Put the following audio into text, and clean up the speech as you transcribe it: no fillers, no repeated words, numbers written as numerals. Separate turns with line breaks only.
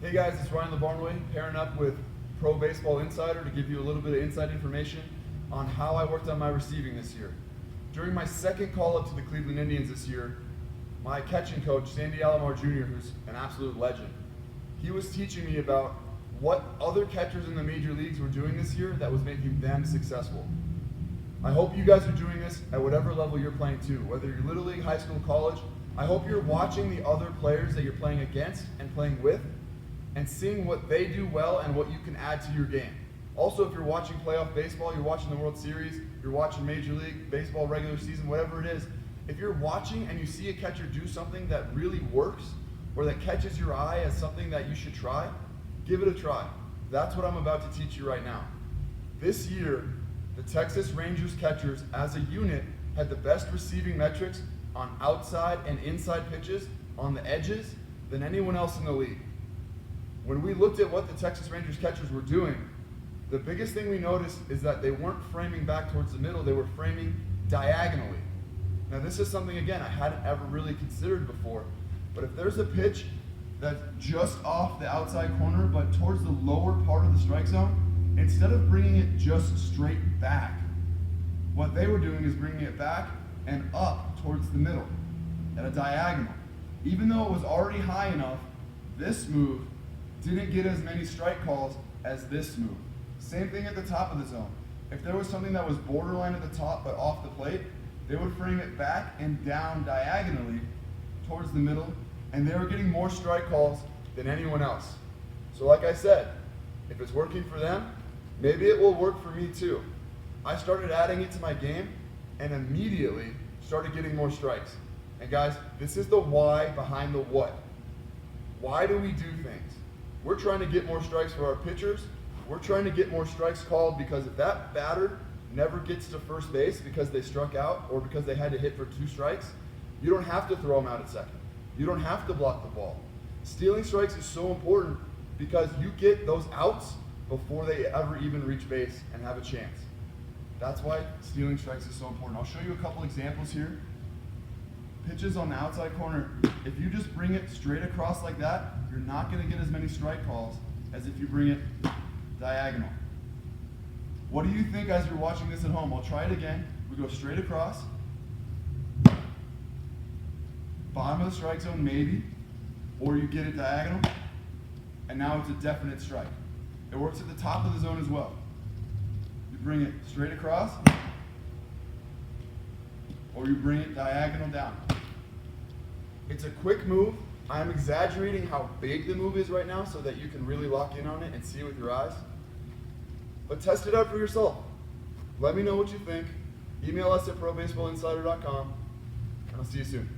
Hey guys, it's Ryan Lavarnway, pairing up with Pro Baseball Insider to give you a little bit of inside information on how I worked on my receiving this year. During my second call-up to the Cleveland Indians this year, my catching coach, Sandy Alomar Jr., who's an absolute legend, he was teaching me about what other catchers in the major leagues were doing this year that was making them successful. I hope you guys are doing this at whatever level you're playing too, whether you're Little League, high school, college. I hope you're watching the other players that you're playing against and playing with and seeing what they do well and what you can add to your game. Also, if you're watching playoff baseball, you're watching the World Series, you're watching Major League Baseball regular season, whatever it is, if you're watching and you see a catcher do something that really works or that catches your eye as something that you should try, give it a try. That's what I'm about to teach you right now. This year, the Texas Rangers catchers as a unit had the best receiving metrics on outside and inside pitches on the edges than anyone else in the league. When we looked at what the Texas Rangers catchers were doing, the biggest thing we noticed is that they weren't framing back towards the middle, they were framing diagonally. Now this is something, again, I hadn't ever really considered before, but if there's a pitch that's just off the outside corner but towards the lower part of the strike zone, instead of bringing it just straight back, what they were doing is bringing it back and up towards the middle at a diagonal. Even though it was already high enough, this move didn't get as many strike calls as this move. Same thing at the top of the zone. If there was something that was borderline at the top but off the plate, they would frame it back and down diagonally towards the middle, and they were getting more strike calls than anyone else. So like I said, if it's working for them, maybe it will work for me too. I started adding it to my game and immediately started getting more strikes. And guys, this is the why behind the what. Why do we do things? We're trying to get more strikes for our pitchers. We're trying to get more strikes called because if that batter never gets to first base because they struck out or because they had to hit for 2 strikes, you don't have to throw them out at second. You don't have to block the ball. Stealing strikes is so important because you get those outs before they ever even reach base and have a chance. That's why stealing strikes is so important. I'll show you a couple examples here. Pitches on the outside corner, if you just bring it straight across like that, you're not going to get as many strike calls as if you bring it diagonal. What do you think as you're watching this at home? I'll try it again. We go straight across. Bottom of the strike zone, maybe. Or you get it diagonal, and now it's a definite strike. It works at the top of the zone as well. You bring it straight across, or you bring it diagonal down. It's a quick move. I'm exaggerating how big the move is right now so that you can really lock in on it and see it with your eyes. But test it out for yourself. Let me know what you think. Email us at probaseballinsider.com, and I'll see you soon.